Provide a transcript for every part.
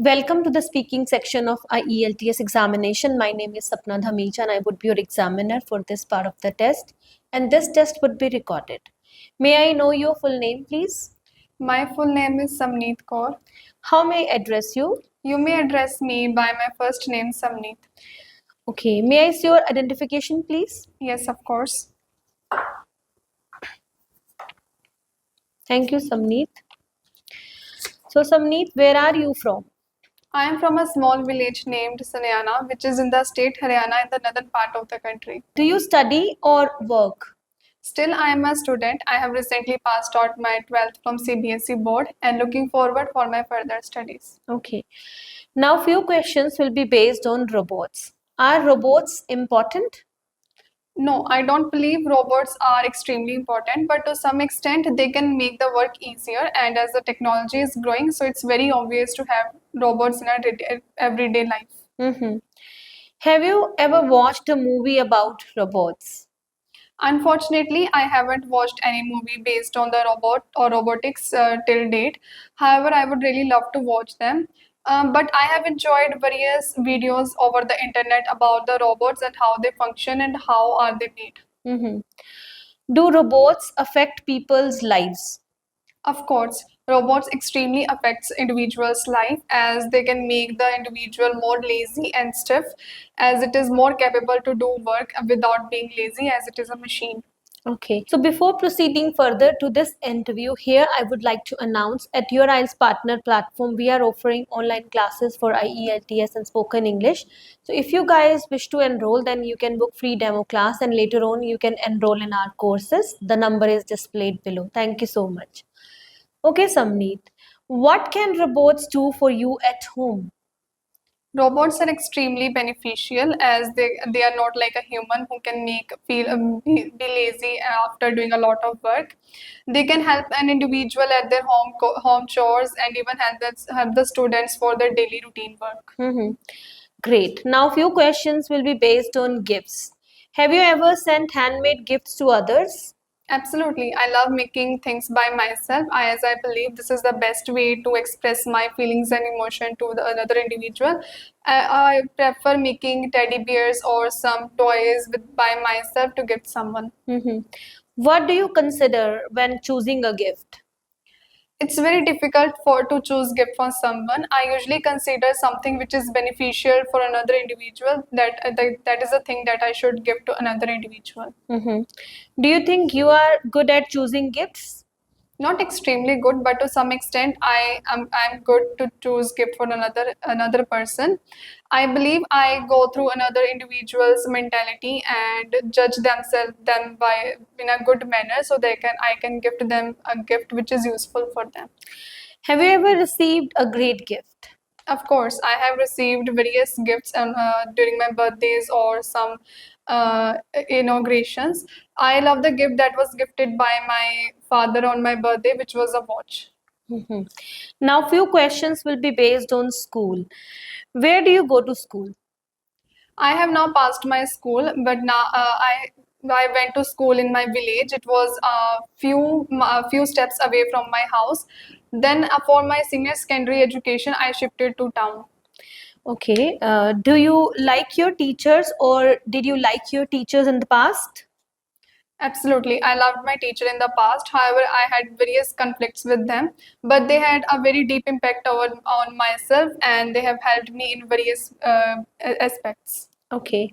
Welcome to the speaking section of IELTS examination. My name is Sapna Dhamecha and I would be your examiner for this part of the test, and this test would be recorded. May I know your full name, please? My full name is Samneet Kaur. How may I address you? You may address me by my first name, Samneet. Okay, may I see your identification, please? Yes, of course. Thank you, Samneet. So, Samneet, where are you from? I am from a small village named Sanyana, which is in the state Haryana in the northern part of the country. Do you study or work? Still, I am a student. I have recently passed out my 12th from CBSE board and looking forward for my further studies. Okay. Now, few questions will be based on robots. Are robots important? No, I don't believe robots are extremely important, but to some extent they can make the work easier. And as the technology is growing, so it's very obvious to have robots in our everyday life. Mm-hmm. Have you ever watched a movie about robots? Unfortunately, I haven't watched any movie based on the robot or robotics till date. However, I would really love to watch them. But I have enjoyed various videos over the internet about the robots and how they function and how are they made. Mm-hmm. Do robots affect people's lives? Of course, robots extremely affects individual's life as they can make the individual more lazy and stiff as it is more capable to do work without being lazy as it is a machine. Okay. So before proceeding further to this interview, here I would like to announce at Your IELTS Partner platform, we are offering online classes for IELTS and spoken English. So if you guys wish to enroll, then you can book free demo class and later on you can enroll in our courses. The number is displayed below. Thank you so much. Okay, Samneet. What can robots do for you at home? Robots are extremely beneficial as they are not like a human who can make feel be lazy after doing a lot of work. They can help an individual at their home chores and even help the students for their daily routine work. Mm-hmm. Great. Now, few questions will be based on gifts. Have you ever sent handmade gifts to others? Absolutely. I love making things by myself as I believe this is the best way to express my feelings and emotion to another individual. I prefer making teddy bears or some toys by myself to gift someone. Mm-hmm. What do you consider when choosing a gift? It's very difficult for to choose gift for someone. I usually consider something which is beneficial for another individual. That is a thing that I should give to another individual. Mm-hmm. Do you think you are good at choosing gifts? Not extremely good, but to some extent I'm good to choose gift for another person. I believe I go through another individual's mentality and judge them by in a good manner so I can gift them a gift which is useful for them. Have you ever received a great gift? Of course, I have received various gifts during my birthdays or some inaugurations. I love the gift that was gifted by my father on my birthday, which was a watch. Mm-hmm. Now, few questions will be based on school. Where do you go to school? I have now passed my school, but now I went to school in my village. It was a few steps away from my house. Then for my senior secondary education, I shifted to town. Okay. Do you like your teachers or did you like your teachers in the past? Absolutely. I loved my teacher in the past. However, I had various conflicts with them, but they had a very deep impact on myself and they have helped me in various aspects. Okay.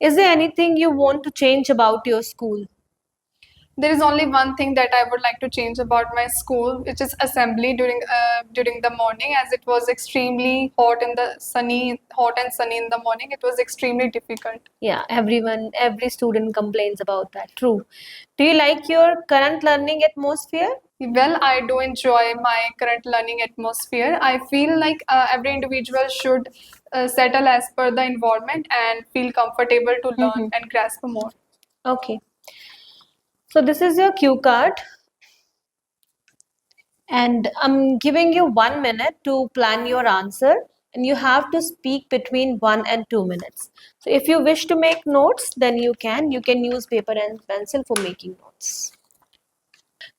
Is there anything you want to change about your school? There is only one thing that I would like to change about my school, which is assembly during the morning, as it was extremely hot and sunny in the morning. It was extremely difficult. Yeah, every student complains about that. True. Do you like your current learning atmosphere? Well, I do enjoy my current learning atmosphere. I feel like every individual should settle as per the environment and feel comfortable to learn and grasp more. Okay. So this is your cue card, and I'm giving you 1 minute to plan your answer, and you have to speak between 1 and 2 minutes. So if you wish to make notes, then you can. You can use paper and pencil for making notes.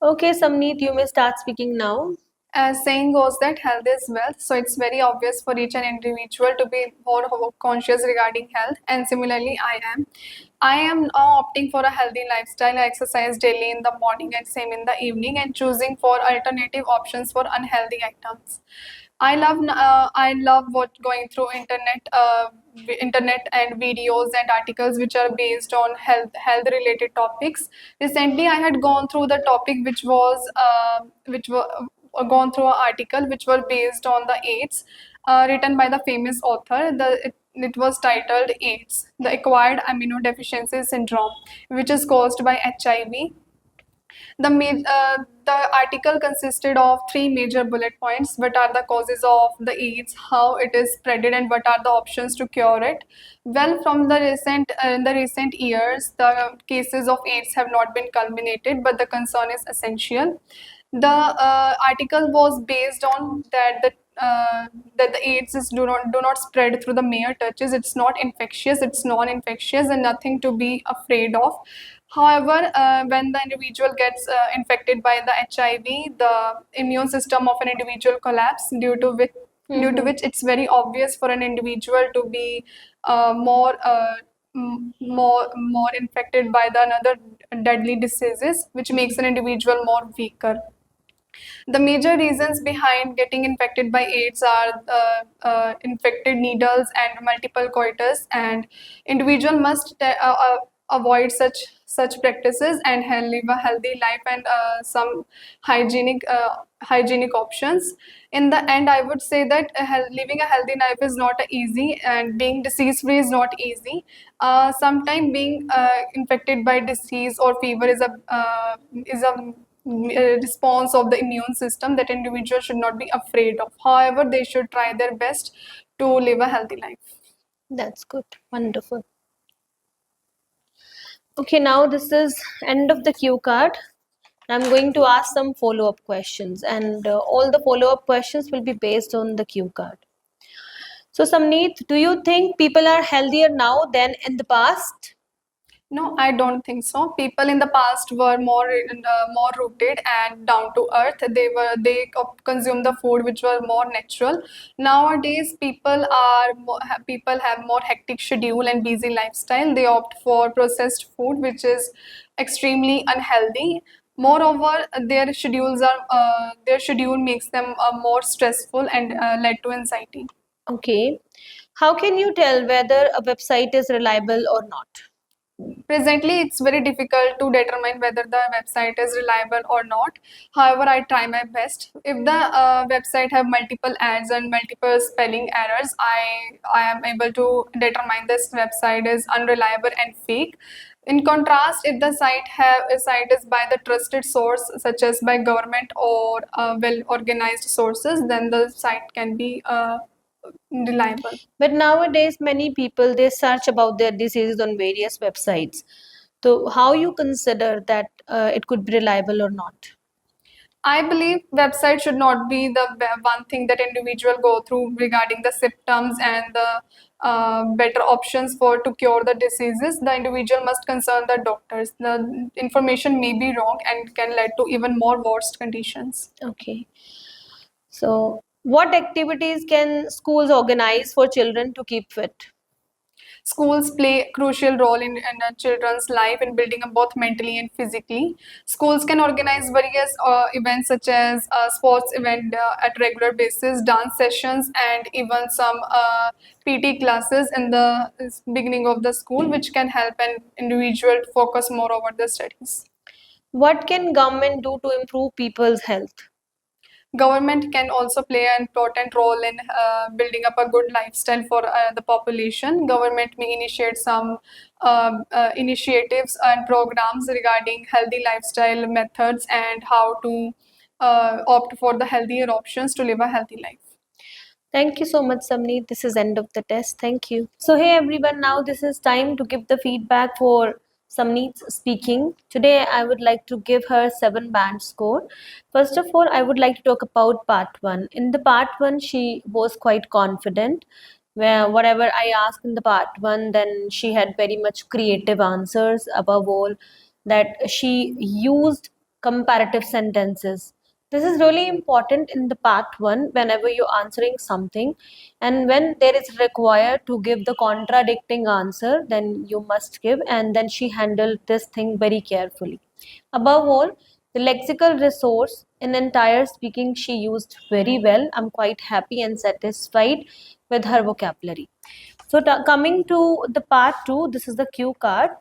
Okay, Samneet, you may start speaking now. As saying goes that health is wealth, so it's very obvious for each and individual to be more conscious regarding health. And similarly, I am now opting for a healthy lifestyle. I exercise daily in the morning and same in the evening, and choosing for alternative options for unhealthy items. I love what going through internet and videos and articles which are based on health related topics. Recently, I had gone through the topic which were gone through an article which were based on the AIDS, written by the famous author. It was titled AIDS, the Acquired Immunodeficiency Syndrome, which is caused by HIV. The article consisted of three major bullet points. What are the causes of the AIDS, how it is spreaded, and what are the options to cure it? Well, from the in the recent years, the cases of AIDS have not been culminated, but the concern is essential. The article was based on that the AIDS is do not spread through the mere touches. It's not infectious. It's non-infectious and nothing to be afraid of. However, when the individual gets infected by the HIV, the immune system of an individual collapse, due to which it's very obvious for an individual to be more infected by the another deadly diseases, which makes an individual more weaker. The major reasons behind getting infected by AIDS are infected needles and multiple coitus, and individual must avoid such practices and live a healthy life and some hygienic options. In the end, I would say that living a healthy life is not easy, and being disease free is not easy. Sometimes being infected by disease or fever is a response of the immune system that individuals should not be afraid of. However, they should try their best to live a healthy life. That's good. Wonderful. Okay, now this is end of the cue card. I'm going to ask some follow-up questions, and all the follow-up questions will be based on the cue card. So, Samneet, do you think people are healthier now than in the past? No, I don't think so. People in the past were more rooted and down to earth. They consume the food which were more natural. Nowadays, people have more hectic schedule and busy lifestyle. They opt for processed food, which is extremely unhealthy. Moreover, their schedule makes them more stressful and led to anxiety. Okay. How can you tell whether a website is reliable or not? Presently, it's very difficult to determine whether the website is reliable or not. However, I try my best. If the website have multiple ads and multiple spelling errors, I am able to determine this website is unreliable and fake. In contrast, if the site is by the trusted source, such as by government or well organized sources, then the site can be reliable. But nowadays, many people they search about their diseases on various websites. So, how you consider that it could be reliable or not? I believe website should not be the one thing that individual go through regarding the symptoms and the better options for to cure the diseases. The individual must consult the doctors. The information may be wrong and can lead to even more worse conditions. Okay. So, what activities can schools organize for children to keep fit? Schools play a crucial role in a children's life in building up both mentally and physically. Schools can organize various events such as sports event at regular basis, dance sessions, and even some PT classes in the beginning of the school, which can help an individual to focus more over the studies. What can government do to improve people's health? Government can also play an important role in building up a good lifestyle for the population. Government may initiate some initiatives and programs regarding healthy lifestyle methods and how to opt for the healthier options to live a healthy life. Thank you so much, Samneet. This is end of the test. Thank you. So, hey everyone, now this is time to give the feedback for Samneet's speaking. Today, I would like to give her 7-band score. First of all, I would like to talk about part one. In the part one, she was quite confident. Where whatever I asked in the part one, then she had very much creative answers. Above all, that she used comparative sentences This is really important in the part one whenever you're answering something, and when there is required to give the contradicting answer, then you must give. And then she handled this thing very carefully. Above all, the lexical resource in entire speaking she used very well. I'm quite happy and satisfied with her vocabulary. So coming to the part two, this is the cue card.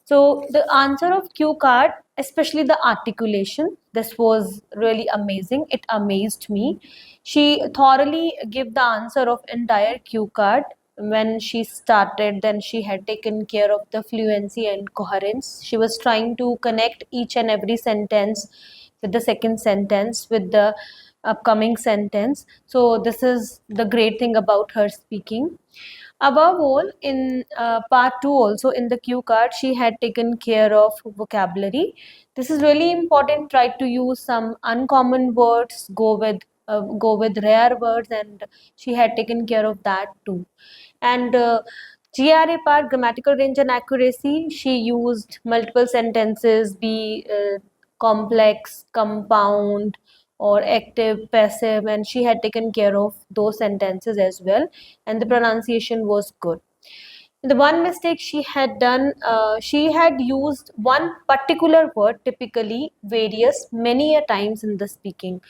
So the answer of cue card, especially the articulation, this was really amazing. It amazed me. She thoroughly gave the answer of entire cue card when she started. Then she had taken care of the fluency and coherence. She was trying to connect each and every sentence with the second sentence with the upcoming sentence. So this is the great thing about her speaking. Above all, in part two, also in the cue card, she had taken care of vocabulary. This is really important. Try to use some uncommon words, go with rare words, and she had taken care of that too. And GRA part, grammatical range and accuracy, she used multiple sentences, be complex, compound, or active, passive, and she had taken care of those sentences as well, and the pronunciation was good. The one mistake she had done, she had used one particular word, typically various, many a times in the speaking.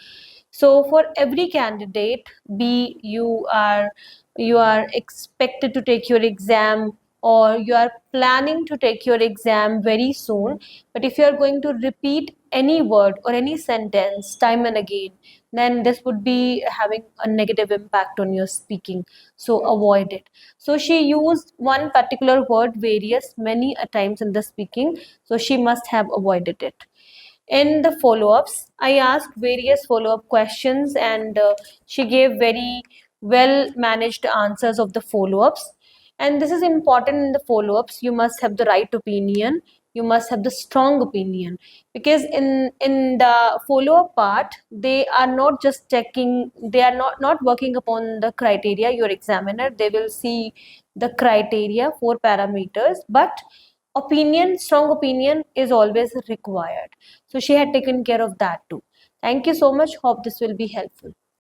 So for every candidate, be you are expected to take your exam, or you are planning to take your exam very soon, but if you are going to repeat any word or any sentence time and again, then this would be having a negative impact on your speaking. So avoid it. So she used one particular word various many a times in the speaking, so she must have avoided it. In the follow-ups, I asked various follow-up questions, and she gave very well managed answers of the follow-ups. And this is important in the follow-ups. You must have the right opinion. You must have the strong opinion, because in the follow-up part, they are not just checking. They are not working upon the criteria. Your examiner, they will see the criteria, 4 parameters, but strong opinion is always required. So she had taken care of that too. Thank you so much. Hope this will be helpful.